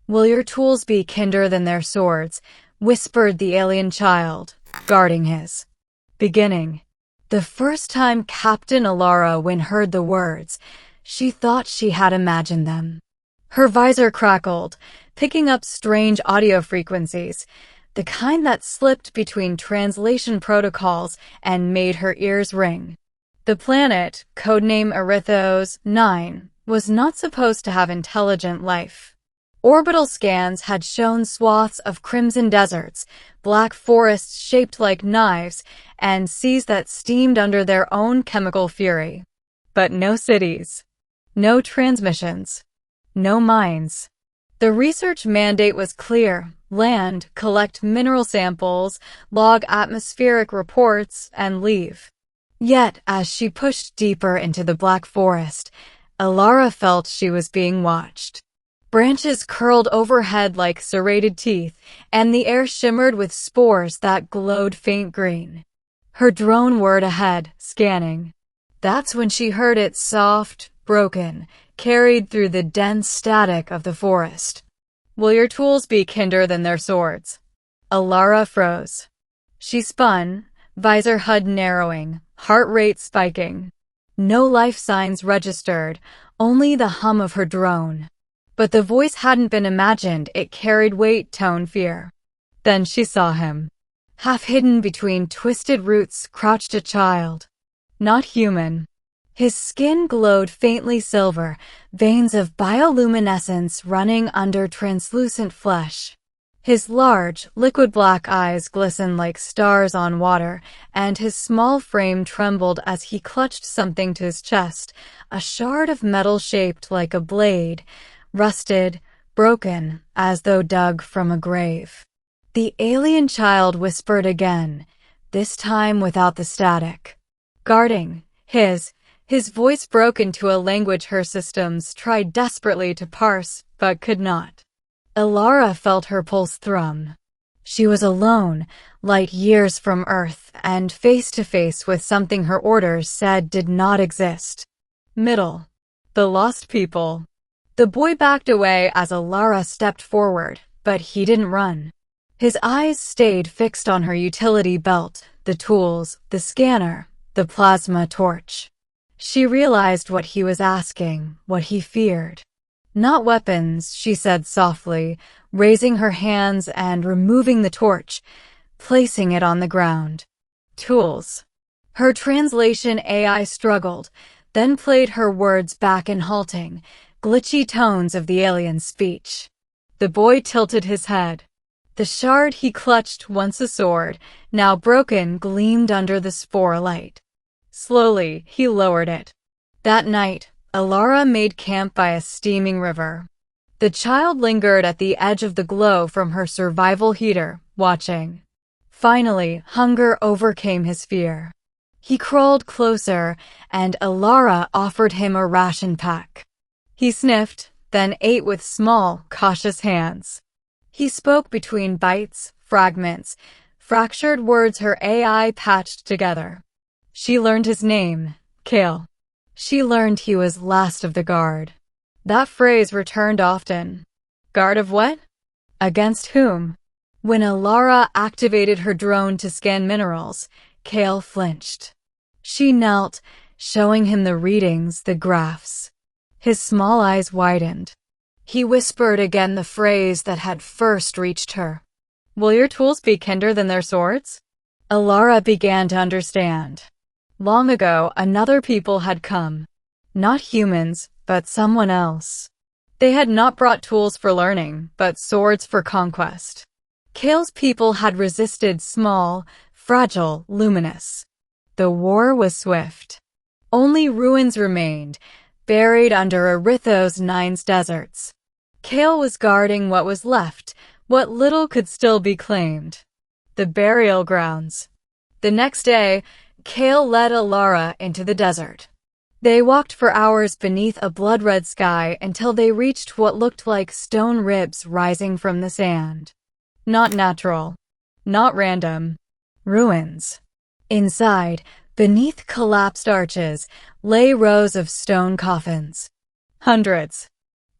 "Will your tools be kinder than their swords?" whispered the alien child, guarding his beginning. The first time Captain Alara Wynne heard the words, she thought she had imagined them. Her visor crackled, picking up strange audio frequencies, the kind that slipped between translation protocols and made her ears ring. The planet, codename Arithos 9, was not supposed to have intelligent life. Orbital scans had shown swaths of crimson deserts, black forests shaped like knives, and seas that steamed under their own chemical fury. But no cities. No transmissions. No mines. The research mandate was clear: land, collect mineral samples, log atmospheric reports, and leave. Yet, as she pushed deeper into the black forest, Alara felt she was being watched. Branches curled overhead like serrated teeth, and the air shimmered with spores that glowed faint green. Her drone whirred ahead, scanning. That's when she heard it soft, broken, carried through the dense static of the forest. "Will your tools be kinder than their swords?" Alara froze. She spun, visor HUD narrowing, heart rate spiking. No life signs registered, only the hum of her drone. But the voice hadn't been imagined, it carried weight, tone, fear. Then she saw him. Half hidden between twisted roots crouched a child. Not human. His skin glowed faintly silver, veins of bioluminescence running under translucent flesh. His large, liquid black eyes glistened like stars on water, and his small frame trembled as he clutched something to his chest, a shard of metal shaped like a blade, rusted, broken, as though dug from a grave. The alien child whispered again, this time without the static. Guarding, his voice broke into a language her systems tried desperately to parse, but could not. Alara felt her pulse thrum. She was alone, light years from Earth, and face to face with something her orders said did not exist. Middle. The lost people. The boy backed away as Alara stepped forward, but he didn't run. His eyes stayed fixed on her utility belt, the tools, the scanner, the plasma torch. She realized what he was asking, what he feared. "Not weapons," she said softly, raising her hands and removing the torch, placing it on the ground. "Tools." Her translation AI struggled, then played her words back in halting, glitchy tones of the alien speech. The boy tilted his head. The shard he clutched, once a sword, now broken, gleamed under the spore light. Slowly, he lowered it. That night, Alara made camp by a steaming river. The child lingered at the edge of the glow from her survival heater, watching. Finally, hunger overcame his fear. He crawled closer, and Alara offered him a ration pack. He sniffed, then ate with small, cautious hands. He spoke between bites, fragments, fractured words her AI patched together. She learned his name, Kale. She learned he was last of the guard. That phrase returned often. Guard of what? Against whom? When Alara activated her drone to scan minerals, Kale flinched. She knelt, showing him the readings, the graphs. His small eyes widened. He whispered again the phrase that had first reached her. "Will your tools be kinder than their swords?" Alara began to understand. Long ago, another people had come. Not humans, but someone else. They had not brought tools for learning, but swords for conquest. Kale's people had resisted small, fragile, luminous. The war was swift. Only ruins remained, buried under Arithos 9's deserts. Kale was guarding what was left, what little could still be claimed. The burial grounds. The next day, Kale led Alara into the desert. They walked for hours beneath a blood-red sky until they reached what looked like stone ribs rising from the sand. Not natural. Not random. Ruins. Inside, beneath collapsed arches, lay rows of stone coffins. Hundreds.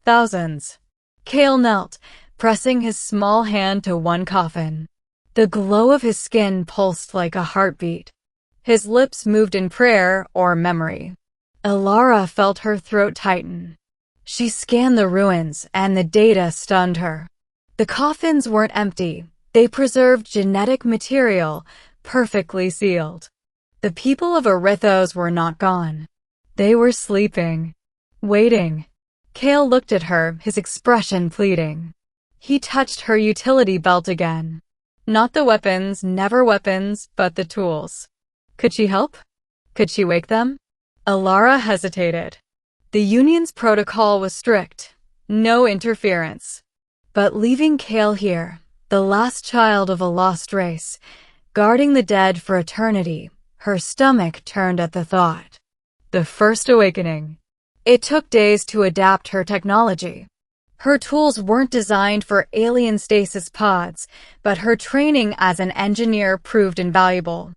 Thousands. Kale knelt, pressing his small hand to one coffin. The glow of his skin pulsed like a heartbeat. His lips moved in prayer or memory. Alara felt her throat tighten. She scanned the ruins, and the data stunned her. The coffins weren't empty. They preserved genetic material, perfectly sealed. The people of Erithos were not gone. They were sleeping, waiting. Kale looked at her, his expression pleading. He touched her utility belt again. Not the weapons, never weapons, but the tools. Could she help? Could she wake them? Alara hesitated. The Union's protocol was strict. No interference. But leaving Kale here, the last child of a lost race, guarding the dead for eternity, her stomach turned at the thought. The first awakening. It took days to adapt her technology. Her tools weren't designed for alien stasis pods, but her training as an engineer proved invaluable.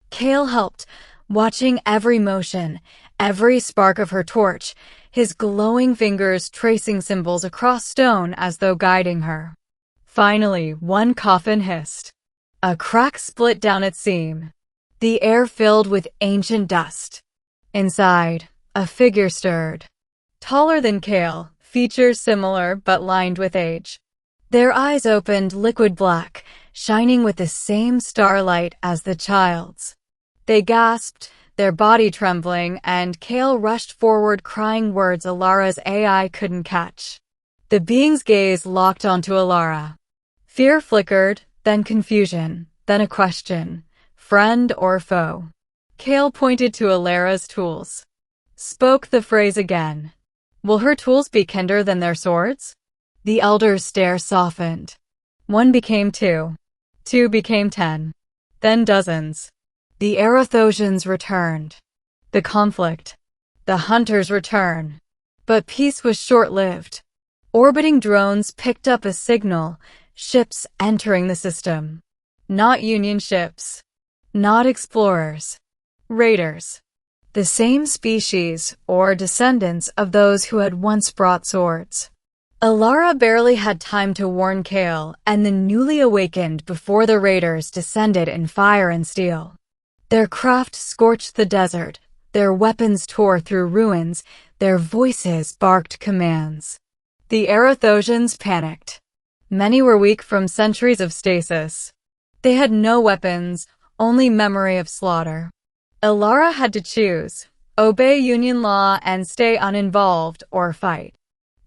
Kale helped, watching every motion, every spark of her torch, his glowing fingers tracing symbols across stone as though guiding her. Finally, one coffin hissed. A crack split down its seam. The air filled with ancient dust. Inside, a figure stirred. Taller than Kale, features similar but lined with age. Their eyes opened liquid black, shining with the same starlight as the child's. They gasped, their body trembling, and Kale rushed forward crying words Alara's AI couldn't catch. The being's gaze locked onto Alara. Fear flickered, then confusion, then a question. Friend or foe? Kale pointed to Alara's tools. Spoke the phrase again. Will her tools be kinder than their swords? The elder's stare softened. 1 became 2. 2 became 10. Then dozens. The Erithosians returned. The conflict. The hunters' return. But peace was short-lived. Orbiting drones picked up a signal, ships entering the system. Not Union ships. Not explorers. Raiders. The same species, or descendants of those who had once brought swords. Alara barely had time to warn Kale and the newly awakened before the raiders descended in fire and steel. Their craft scorched the desert, their weapons tore through ruins, their voices barked commands. The Erithosians panicked. Many were weak from centuries of stasis. They had no weapons, only memory of slaughter. Alara had to choose, obey Union law and stay uninvolved or fight.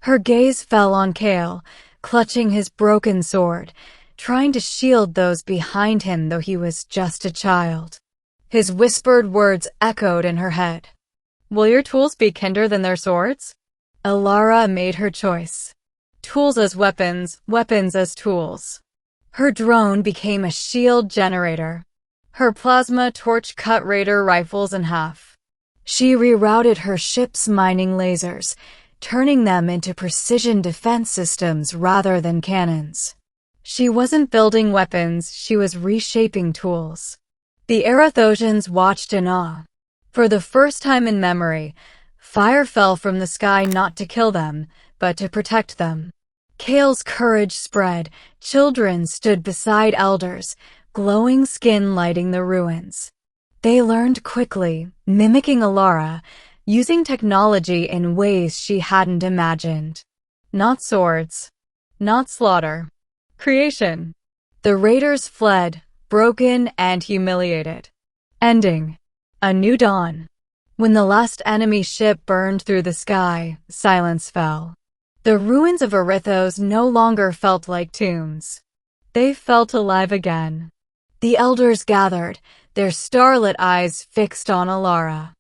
Her gaze fell on Kale, clutching his broken sword, trying to shield those behind him though he was just a child. His whispered words echoed in her head. Will your tools be kinder than their swords? Alara made her choice. Tools as weapons, weapons as tools. Her drone became a shield generator. Her plasma torch cut raider rifles in half. She rerouted her ship's mining lasers, turning them into precision defense systems rather than cannons. She wasn't building weapons, she was reshaping tools. The Erithosians watched in awe. For the first time in memory, fire fell from the sky not to kill them, but to protect them. Kale's courage spread. Children stood beside elders, glowing skin lighting the ruins. They learned quickly, mimicking Alara, using technology in ways she hadn't imagined. Not swords. Not slaughter. Creation. The raiders fled, broken and humiliated. Ending. A new dawn. When the last enemy ship burned through the sky, silence fell. The ruins of Erithos no longer felt like tombs. They felt alive again. The elders gathered, their starlit eyes fixed on Alara.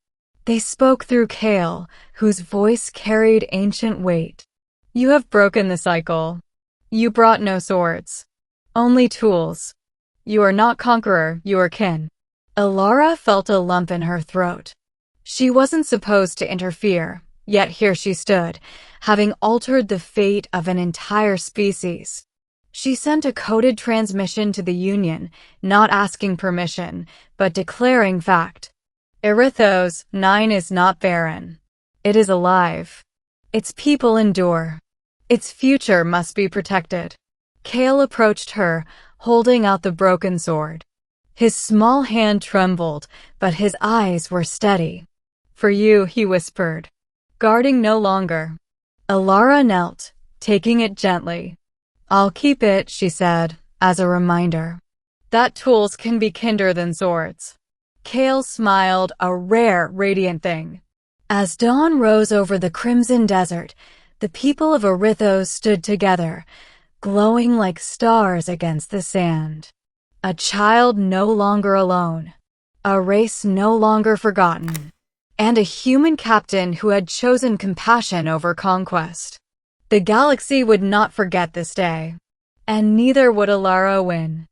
They spoke through Kale, whose voice carried ancient weight. You have broken the cycle. You brought no swords. Only tools. You are not conqueror, you are kin. Alara felt a lump in her throat. She wasn't supposed to interfere, yet here she stood, having altered the fate of an entire species. She sent a coded transmission to the Union, not asking permission, but declaring fact. Erithos 9 is not barren. It is alive. Its people endure. Its future must be protected. Kale approached her, holding out the broken sword. His small hand trembled, but his eyes were steady. "For you," he whispered, guarding no longer. Alara knelt, taking it gently. "I'll keep it," she said, as a reminder that tools can be kinder than swords. Kale smiled, a rare, radiant thing. As dawn rose over the crimson desert, the people of Erithos stood together, glowing like stars against the sand. A child no longer alone, a race no longer forgotten, and a human captain who had chosen compassion over conquest. The galaxy would not forget this day, and neither would Alara win.